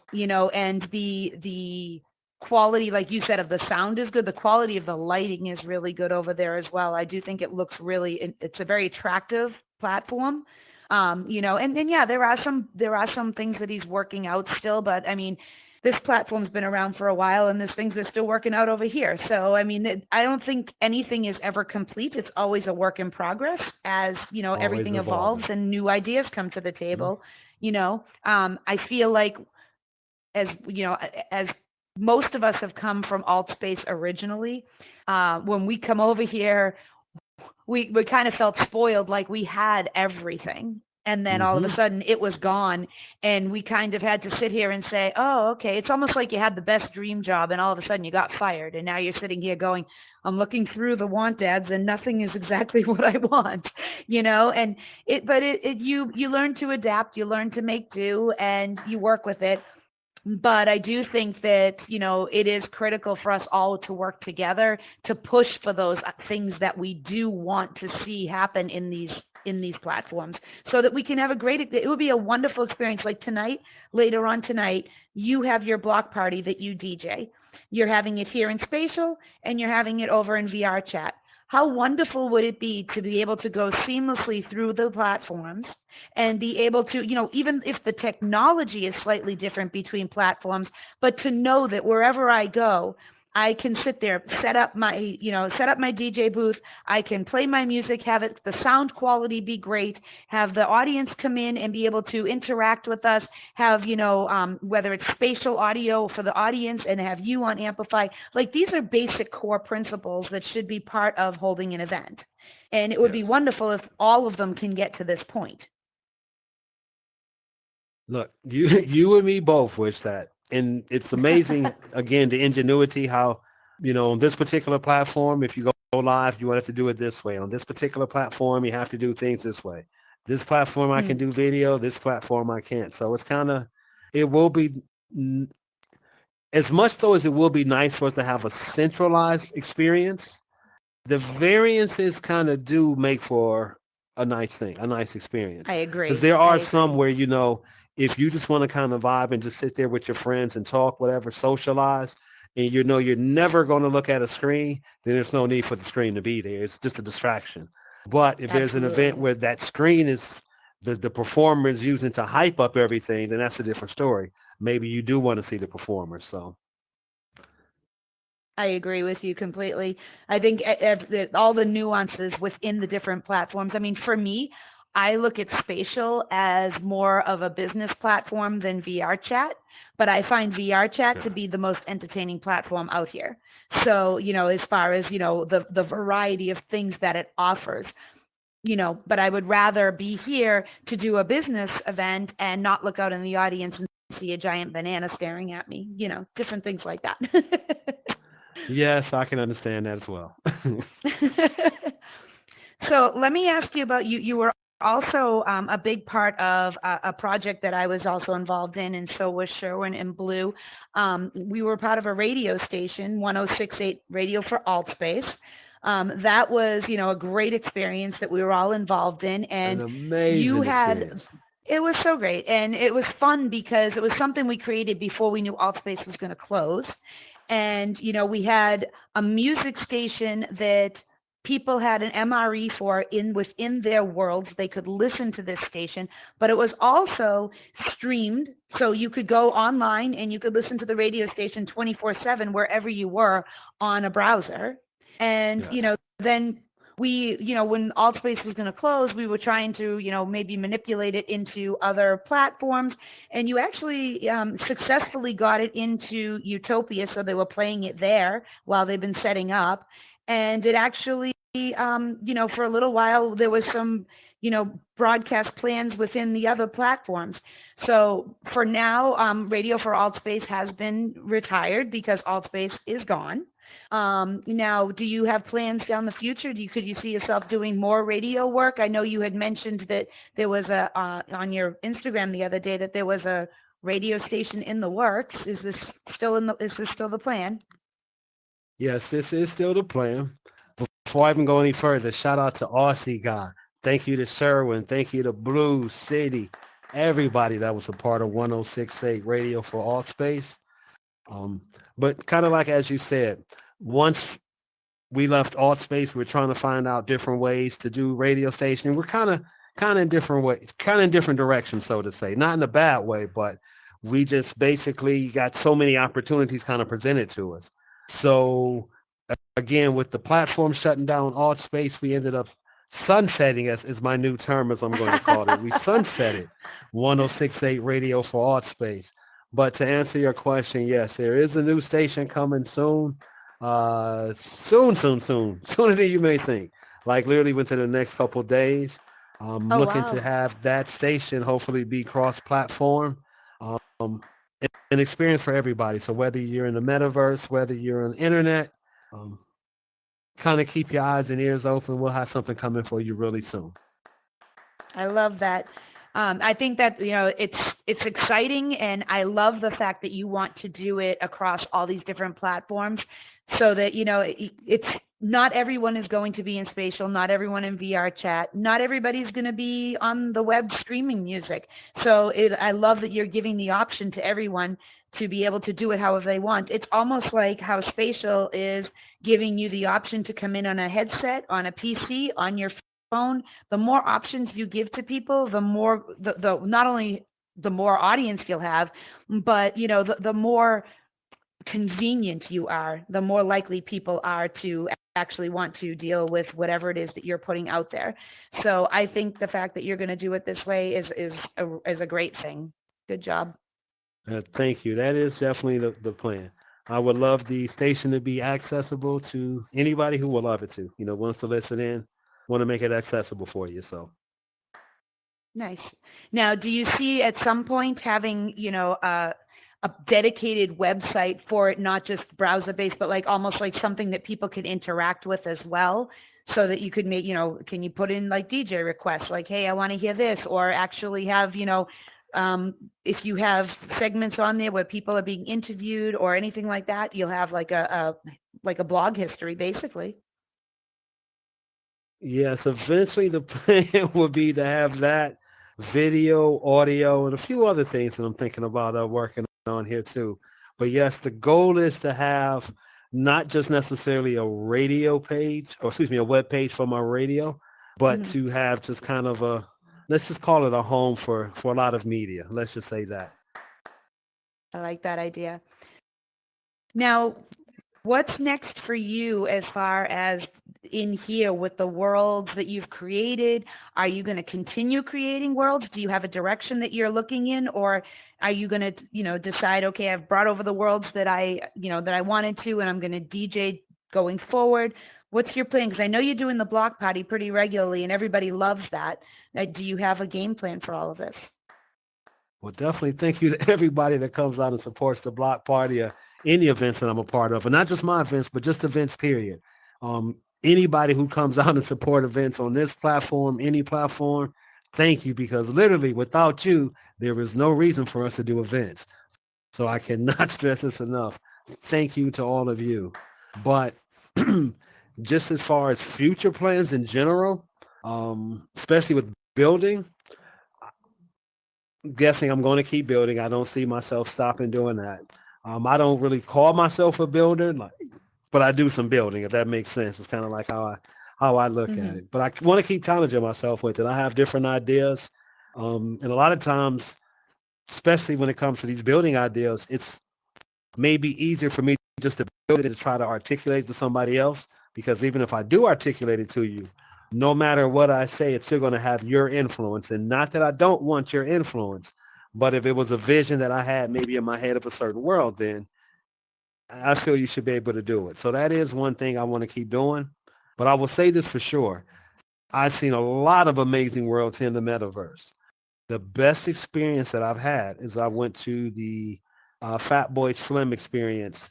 Speaker 1: and the quality, like you said, of the sound is good. The quality of the lighting is really good over there as well. I do think it looks it's a very attractive platform. And then yeah, there are some things that he's working out still, but I mean, this platform's been around for a while and there's things they're still working out over here. So I mean, I don't think anything is ever complete. It's always a work in progress as,
Speaker 2: Always
Speaker 1: everything
Speaker 2: evolving.
Speaker 1: evolves and new ideas come to the
Speaker 2: Mhm.
Speaker 1: table. I feel like as most of us have come from alt space originally, when we come over here, we kind of felt spoiled, like we had everything. And then all of a
Speaker 2: Hmm.
Speaker 1: sudden it was gone. And we kind of had to sit here and say, oh, okay. It's almost like you had the best dream job and all of a sudden you got fired. And now you're sitting here going, I'm looking through the want ads and nothing is exactly what I want, and you learn to adapt, you learn to make do and you work with it. But I do think that, it is critical for us all to work together to push for those things that we do want to see happen in these platforms so that we can have it would be a wonderful experience. Like tonight, later on tonight, you have your block party that you DJ. You're having it here in Spatial and you're having it over in VR chat. How wonderful would it be to be able to go seamlessly through the platforms and be able to, even if the technology is slightly different between platforms, but to know that wherever I go, I can sit there, set up my DJ booth. I can play my music, have the sound quality be great, have the audience come in and be able to interact with us, have, whether it's spatial audio for the audience and have you on Amplify. Like these are basic core principles that should be part of holding an event. And it would be
Speaker 2: Yes.
Speaker 1: wonderful if all of them can get to this point.
Speaker 2: Look, you you and me both wish that. And it's amazing, again, the ingenuity, how, on this particular platform, if you go live, you want to do it this way. On this particular platform, you have to do things this way. This platform, I can
Speaker 1: Mm,
Speaker 2: do video. This platform, I can't. So it's kind of, it will be, n- as much though as it will be nice for us to have a centralized experience, the variances kind of do make for a nice thing, a nice experience.
Speaker 1: I
Speaker 2: Because
Speaker 1: agree.
Speaker 2: there
Speaker 1: I
Speaker 2: are some
Speaker 1: agree.
Speaker 2: where, if you just want to kind of vibe and just sit there with your friends and talk, whatever, socialize, and you're never going to look at a screen, then there's no need for the screen to be there. It's just a distraction. But if there's an event
Speaker 1: Absolutely.
Speaker 2: where that screen is the performer is using to hype up everything, then that's a different story. Maybe you do want to see the performers. So
Speaker 1: I agree with you completely. I think all the nuances within the different platforms. I mean, for me, I look at Spatial as more of a business platform than VR chat, but I find VR chat to
Speaker 2: yeah.
Speaker 1: be the most entertaining platform out here. So, as far as, the variety of things that it offers, but I would rather be here to do a business event and not look out in the audience and see a giant banana staring at me, different things like that.
Speaker 2: Yes, I can understand that as well.
Speaker 1: So let me ask you about you. You were also a big part of a project that I was also involved in, and so was Sherwin and Blue. We were part of a radio station, 1068 Radio for Altspace. That was, a great experience that we were all involved in,
Speaker 2: An
Speaker 1: and you
Speaker 2: amazing
Speaker 1: had.
Speaker 2: experience.
Speaker 1: It was so great, and it was fun because it was something we created before we knew Altspace was going to close, and we had a music station that people had an MRE for within their worlds. They could listen to this station, but it was also streamed. So you could go online and you could listen to the radio station 24/7 wherever you were on a browser. And,
Speaker 2: Yes.
Speaker 1: then when Altspace was going to close, we were trying to, maybe manipulate it into other platforms. And you actually successfully got it into Utopia. So they were playing it there while they've been setting up. And it actually, for a little while, there was some, broadcast plans within the other platforms. So for now, Radio for Altspace has been retired because Altspace is gone. Now, do you have plans down the future? Could you see yourself doing more radio work? I know you had mentioned that there was on your Instagram the other day that there was a radio station in the works. Is this still the plan?
Speaker 2: Yes, this is still the plan. Before I even go any further, shout out to Aussie Guy. Thank you to Sherwin. Thank you to Blue City. Everybody that was a part of 1068 Radio for Alt Space. Um, but kind of like as you said, once we left Alt Space, we're trying to find out different ways to do radio station. We're kind of in different ways, kind of in different directions, so to say. Not in a bad way, but we just basically got so many opportunities kind of presented to us. So again, with the platform shutting down Alt Space, we ended up sunsetting, as is my new term, as I'm going to call it. We sunsetted 1068 Radio for Alt Space. But to answer your question, yes, there is a new station coming soon. Soon, sooner than you may think. Like literally within the next couple of days. I'm
Speaker 1: Oh,
Speaker 2: looking to
Speaker 1: wow.
Speaker 2: have that station hopefully be cross-platform. Um, an experience for everybody. So whether you're in the metaverse, whether you're on the internet, um, kind of keep your eyes and ears open. We'll have something coming for you really soon.
Speaker 1: I love that. I think that it's exciting, and I love the fact that you want to do it across all these different platforms, so that it's not everyone is going to be in spatial, not everyone in VR chat, not everybody's going to be on the web streaming music. So I love that you're giving the option to everyone to be able to do it however they want. It's almost like how spatial is giving you the option to come in on a headset, on a PC, on your phone. The more options you give to people, the more the not only the more audience you'll have, but the more convenient you are, the more likely people are to actually want to deal with whatever it is that you're putting out there. So I think the fact that you're going to do it this way is a great thing. Good job.
Speaker 2: Thank you. That is definitely the plan. I would love the station to be accessible to anybody who would love it to, wants to listen in, want to make it accessible for you. So
Speaker 1: Nice. Now, do you see at some point having, a dedicated website for it, not just browser based, but like almost like something that people could interact with as well, so that you could make, can you put in like DJ requests, like, hey, I want to hear this, or actually have, if you have segments on there where people are being interviewed or anything like that, you'll have like a blog history, basically.
Speaker 2: yes, eventually the plan would be to have that video, audio, and a few other things that I'm thinking about working on here too. But yes, the goal is to have not just necessarily a radio page, or excuse me, a web page for my radio, but
Speaker 1: Mhm.
Speaker 2: to have just kind of let's just call it a home for a lot of media. Let's just say that.
Speaker 1: I like that idea. Now, what's next for you as far as in here with the worlds that you've created? Are you going to continue creating worlds? Do you have a direction that you're looking in, or are you going to, decide, okay, I've brought over the worlds that I wanted to, and I'm going to DJ going forward? What's your plan? Because I know you're doing the block party pretty regularly, and everybody loves that. Do you have a game plan for all of this?
Speaker 2: Well, definitely thank you to everybody that comes out and supports the block party or any events that I'm a part of, and not just my events, but just events, period. Anybody who comes out and support events on this platform, any platform, thank you, because literally without you, there is no reason for us to do events. So I cannot stress this enough. Thank you to all of you. But just as far as future plans in general, especially with building, guessing I'm going to keep building. I don't see myself stopping doing that. I don't really call myself a builder, but I do some building, if that makes sense. It's kind of like how I look at
Speaker 1: Hmm.
Speaker 2: it. But I want to keep challenging myself with it. I have different ideas, and a lot of times, especially when it comes to these building ideas, it's maybe easier for me just to build it to try to articulate to somebody else. Because even if I do articulate it to you, no matter what I say, it's still going to have your influence. And not that I don't want your influence, but if it was a vision that I had maybe in my head of a certain world, then I feel you should be able to do it. So that is one thing I want to keep doing. But I will say this for sure. I've seen a lot of amazing worlds in the metaverse. The best experience that I've had is I went to the Fat Boy Slim experience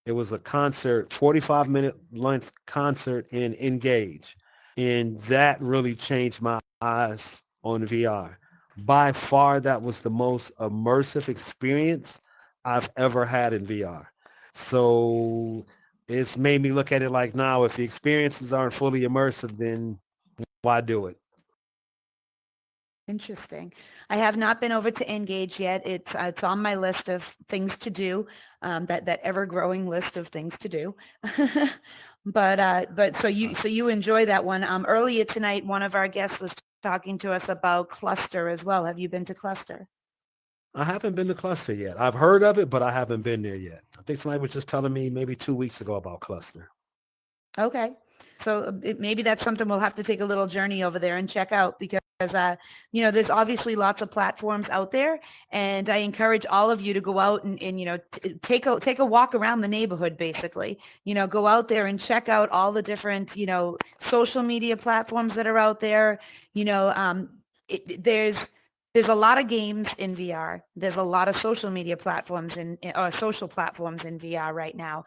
Speaker 2: It was a concert, 45-minute length concert in Engage. And that really changed my eyes on VR. By far, that was the most immersive experience I've ever had in VR. So it's made me look at it like now, if the experiences aren't fully immersive, then why do it?
Speaker 1: Interesting. I have not been over to Engage yet. It's on my list of things to do, that ever growing list of things to do. But so you enjoy that one. Earlier tonight, one of our guests was talking to us about Cluster as well. Have you been to Cluster?
Speaker 2: I haven't been to Cluster yet. I've heard of it, but I haven't been there yet. I think somebody was just telling me maybe 2 weeks ago about Cluster.
Speaker 1: Okay. So maybe that's something we'll have to take a little journey over there and check out because, there's obviously lots of platforms out there. And I encourage all of you to go out and take a walk around the neighborhood, basically. Go out there and check out all the different, social media platforms that are out there. You know, there's a lot of games in VR. There's a lot of social media platforms or social platforms in VR right now.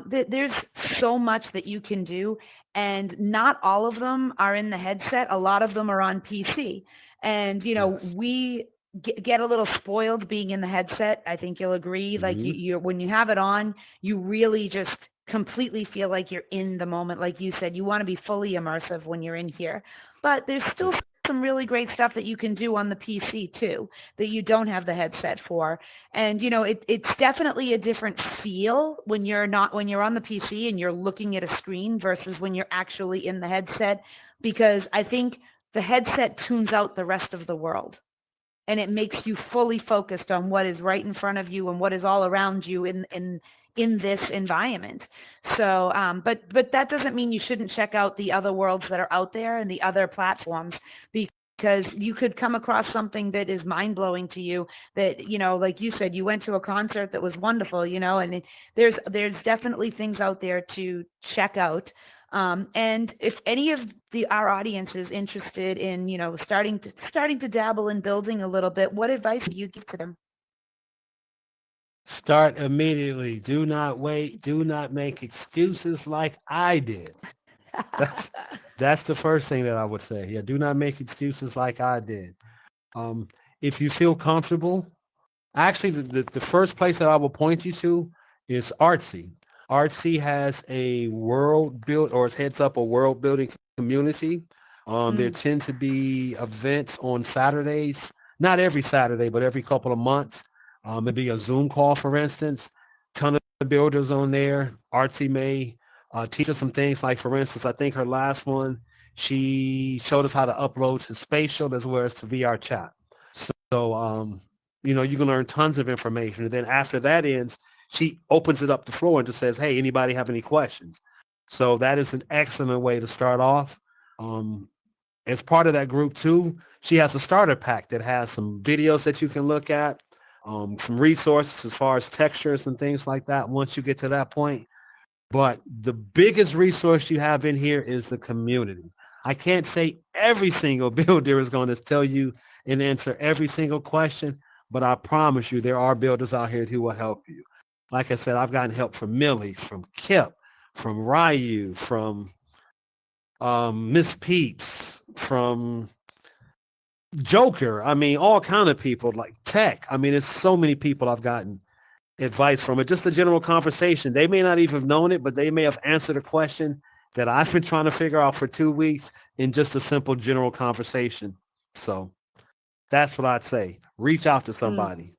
Speaker 1: There's so much that you can do, and not all of them are in the headset. A lot of them are on PC. And,
Speaker 2: Yes.
Speaker 1: we get a little spoiled being in the headset. I think you'll agree. Like
Speaker 2: Hmm.
Speaker 1: when you have it on, you really just completely feel like you're in the moment. Like you said, you want to be fully immersive when you're in here. But there's still
Speaker 2: Yeah.
Speaker 1: some really great stuff that you can do on the PC too, that you don't have the headset for. And it's definitely a different feel when you're on the PC and you're looking at a screen versus when you're actually in the headset, because I think the headset tunes out the rest of the world and it makes you fully focused on what is right in front of you and what is all around you in this environment. So, but that doesn't mean you shouldn't check out the other worlds that are out there and the other platforms, because you could come across something that is mind blowing to you that, like you said, you went to a concert that was wonderful, and there's definitely things out there to check out. And if any of our audience is interested in, starting to dabble in building a little bit, what advice do you give to them?
Speaker 2: Start immediately. Do not wait. Do not make excuses like I did. That's that's the first thing that I would say. Yeah, do not make excuses like I did. Um, if you feel comfortable, actually, the first place that I will point you to is Artsy. Artsy has a world build, or it heads up a world building community. There
Speaker 1: Mm,
Speaker 2: tend to be events on Saturdays, not every Saturday, but every couple of months. Maybe a Zoom call, for instance. Ton of builders on there. Artsy may teach us some things. Like, for instance, I think her last one, she showed us how to upload to Spatial as well as to VR chat. So, you can learn tons of information. And then after that ends, she opens it up the floor and just says, hey, anybody have any questions? So that is an excellent way to start off. Um, as part of that group too, she has a starter pack that has some videos that you can look at, some resources as far as textures and things like that once you get to that point. But the biggest resource you have in here is the community. I can't say every single builder is going to tell you and answer every single question, but I promise you there are builders out here who will help you. Like I said, I've gotten help from Millie, from Kip, from Ryu, from Miss Peeps, from Joker. I mean, all kind of people like Tech. I mean, it's so many people I've gotten advice from it. Just a general conversation. They may not even have known it, but they may have answered a question that I've been trying to figure out for 2 weeks in just a simple general conversation. So that's what I'd say. Reach out to
Speaker 1: mm.
Speaker 2: somebody.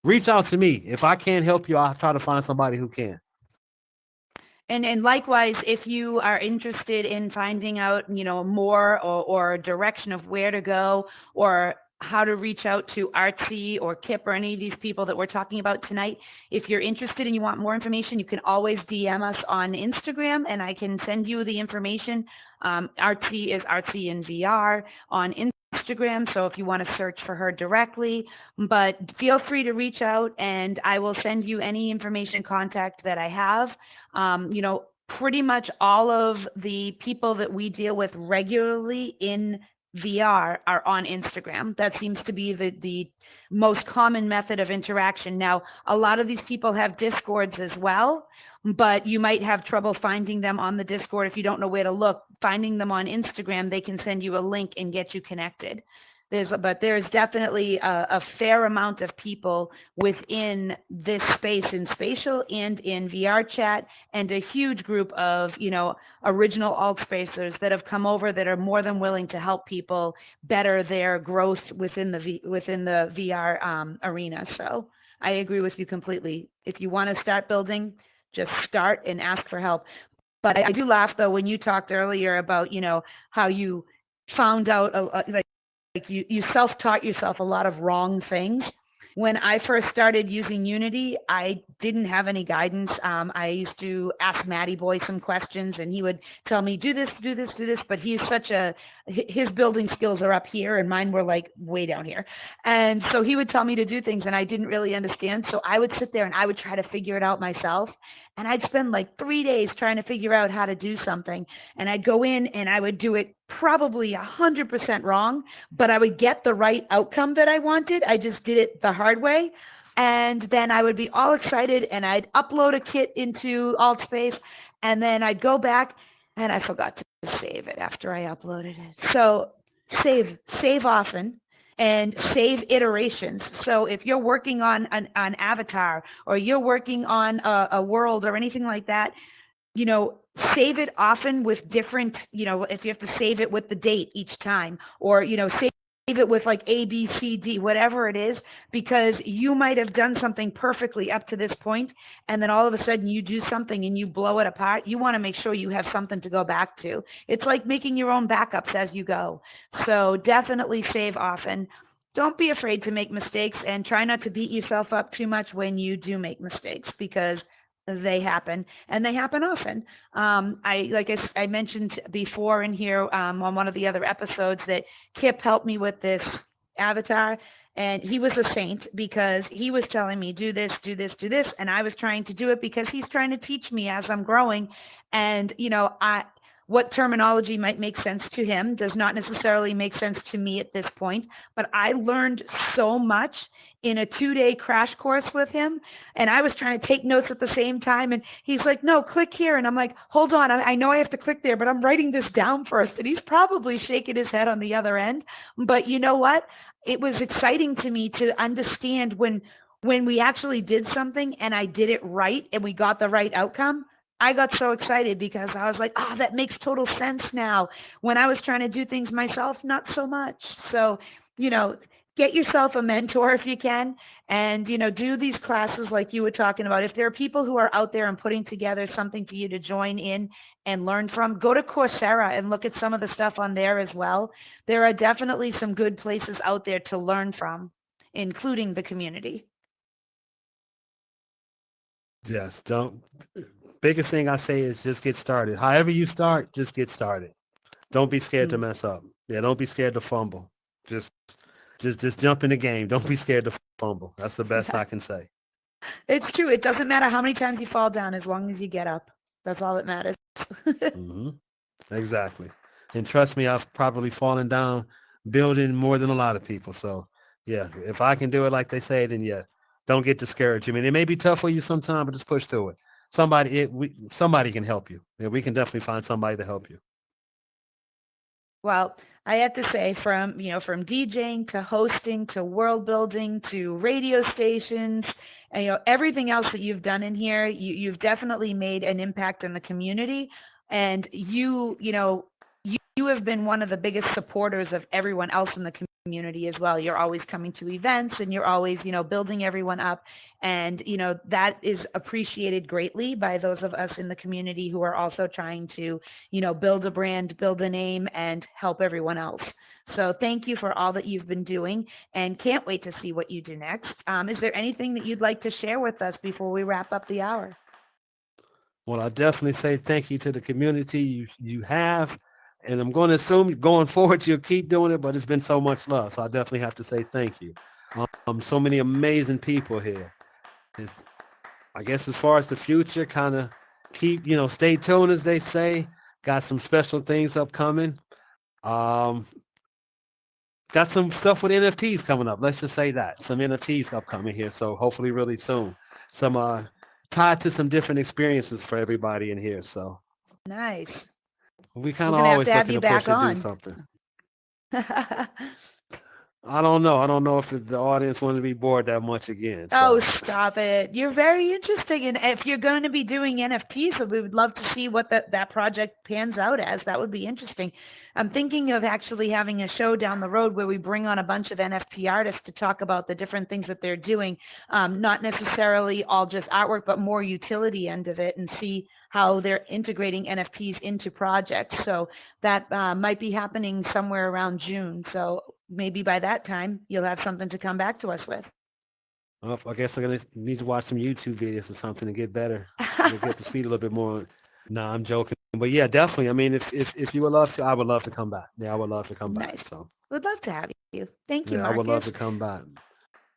Speaker 2: Reach out to me. If I can't help you, I'll try to find somebody who can.
Speaker 1: And likewise, if you are interested in finding out, more or a direction of where to go or how to reach out to Artsy or Kip or any of these people that we're talking about tonight, if you're interested and you want more information, you can always DM us on Instagram and I can send you the information. Artsy is Artsy in VR on Instagram. So if you want to search for her directly, but feel free to reach out and I will send you any information contact that I have. Pretty much all of the people that we deal with regularly in VR are on Instagram. That seems to be the most common method of interaction. Now, a lot of these people have Discords as well, but you might have trouble finding them on the Discord if you don't know where to look. Finding them on Instagram, they can send you a link and get you connected. But there's definitely a fair amount of people within this space in spatial and in VR chat, and a huge group of, original alt spacers that have come over that are more than willing to help people better their growth within the VR arena. So I agree with you completely. If you want to start building, just start and ask for help. But I do laugh though when you talked earlier about, how you found out like you self-taught yourself a lot of wrong things. When I first started using Unity, I didn't have any guidance. I used to ask Matty Boy some questions and he would tell me, do this, do this, do this. But his building skills are up here and mine were like way down here. And so he would tell me to do things and I didn't really understand. So I would sit there and I would try to figure it out myself. And I'd spend like 3 days trying to figure out how to do something. And I'd go in and I would do it probably 100% wrong, but I would get the right outcome that I wanted. I just did it the hard way. And then I would be all excited and I'd upload a kit into AltSpace and then I'd go back and I forgot to save it after I uploaded it. So save often and save iterations. So if you're working on an avatar or you're working on a world or anything like that, save it often with different, if you have to save it with the date each time, or, save it with like A, B, C, D, whatever it is, because you might have done something perfectly up to this point, and then all of a sudden you do something and you blow it apart. You want to make sure you have something to go back to. It's like making your own backups as you go. So definitely save often. Don't be afraid to make mistakes and try not to beat yourself up too much when you do make mistakes, because they happen and they happen often. I mentioned before in here on one of the other episodes that Kip helped me with this avatar, and he was a saint because he was telling me, do this, do this, do this. And I was trying to do it because he's trying to teach me as I'm growing. And, what terminology might make sense to him does not necessarily make sense to me at this point, but I learned so much in a 2-day crash course with him. And I was trying to take notes at the same time. And he's like, no, click here. And I'm like, hold on. I know I have to click there, but I'm writing this down first. And he's probably shaking his head on the other end. But you know what? It was exciting to me to understand when we actually did something and I did it right and we got the right outcome. I got so excited because I was like, oh, that makes total sense now. When I was trying to do things myself, not so much. So, get yourself a mentor if you can, and, do these classes like you were talking about. If there are people who are out there and putting together something for you to join in and learn from, go to Coursera and look at some of the stuff on there as well. There are definitely some good places out there to learn from, including the community.
Speaker 2: Yes, don't. Biggest thing I say is just get started. However you start, just get started. Don't be scared to mess up. Yeah, don't be scared to fumble. Just just jump in the game. Don't be scared to fumble. That's the best I can say.
Speaker 1: It's true. It doesn't matter how many times you fall down as long as you get up. That's all that matters.
Speaker 2: hmm Exactly. And trust me, I've probably fallen down building more than a lot of people. So yeah, if I can do it like they say, then yeah, don't get discouraged. I mean, it may be tough for you sometimes, but just push through it. Somebody can help you. Yeah, we can definitely find somebody to help you.
Speaker 1: Well, I have to say from DJing to hosting to world building to radio stations, and, everything else that you've done in here, you've definitely made an impact in the community. And you have been one of the biggest supporters of everyone else in the community as well. You're always coming to events and you're always, building everyone up. And, that is appreciated greatly by those of us in the community who are also trying to, build a brand, build a name, and help everyone else. So thank you for all that you've been doing and can't wait to see what you do next. Is there anything that you'd like to share with us before we wrap up the hour?
Speaker 2: Well, I definitely say thank you to the community you have. And I'm going to assume going forward you'll keep doing it, but it's been so much love. So I definitely have to say thank you. So many amazing people here. It's, I guess as far as the future, kind of stay tuned as they say. Got some special things upcoming. Um, got some stuff with NFTs coming up. Let's just say that. Some NFTs upcoming here. So hopefully really soon. Some tied to some different experiences for everybody in here. So
Speaker 1: Nice.
Speaker 2: we kind
Speaker 1: We're
Speaker 2: of
Speaker 1: going to have
Speaker 2: always
Speaker 1: to have
Speaker 2: looking
Speaker 1: you
Speaker 2: to push
Speaker 1: back
Speaker 2: and do
Speaker 1: on.
Speaker 2: something. I don't know. I don't know if the audience want to be bored that much again.
Speaker 1: Oh,
Speaker 2: So
Speaker 1: stop it. You're very interesting. And if you're going to be doing NFTs, we would love to see what that project pans out as. That would be interesting. I'm thinking of actually having a show down the road where we bring on a bunch of NFT artists to talk about the different things that they're doing. Not necessarily all just artwork, but more utility end of it, and see how they're integrating NFTs into projects. So that might be happening somewhere around June. So maybe by that time, you'll have something to come back to us with.
Speaker 2: well, I guess I'm gonna need to watch some YouTube videos or something to get better. Get up to speed a little bit more. Nah, I'm joking. But yeah, definitely. I mean, if you would love to, I would love to come back. Yeah, I would love to come back.
Speaker 1: Nice.
Speaker 2: So
Speaker 1: Would love to have you. Thank you,
Speaker 2: yeah, I would love
Speaker 1: Marcus.
Speaker 2: to come back.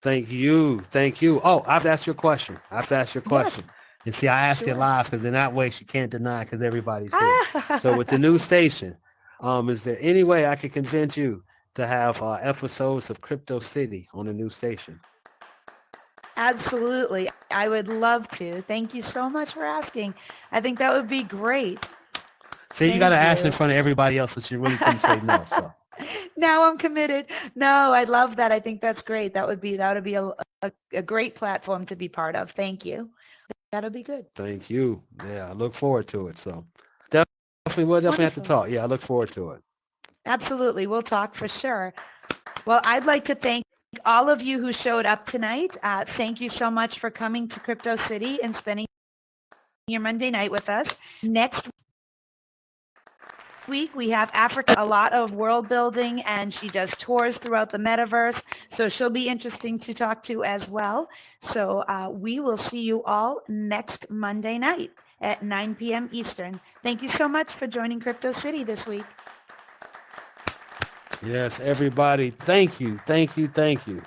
Speaker 2: Thank you. Thank you. Oh, I have to ask you a question. I have to ask you a
Speaker 1: Yes,
Speaker 2: question. And see, I ask it
Speaker 1: sure.
Speaker 2: live because in that way she can't deny because everybody's here. So with the new station, is there any way I could convince you to have episodes of Crypto City on the new station?
Speaker 1: Absolutely. I would love to. Thank you so much for asking. I think that would be great.
Speaker 2: See, you got to
Speaker 1: Thank
Speaker 2: ask in
Speaker 1: you.
Speaker 2: front of everybody else, so you really couldn't say no. So
Speaker 1: Now I'm committed. No, I love that. I think that's great. That would be a great platform to be part of. Thank you. That'll be good.
Speaker 2: thank you. Yeah, I look forward to it. So we'll definitely have to
Speaker 1: Wonderful.
Speaker 2: talk. Yeah, I look forward to it.
Speaker 1: Absolutely. We'll talk for sure. Well, I'd like to thank all of you who showed up tonight. Thank you so much for coming to Crypto City and spending your Monday night with us. Next week we have Africa, a lot of world building, and she does tours throughout the metaverse, so she'll be interesting to talk to as well. So we will see you all next Monday night at 9 p.m. Eastern. Thank you so much for joining Crypto City this week.
Speaker 2: Yes, everybody. Thank you. Thank you. Thank you.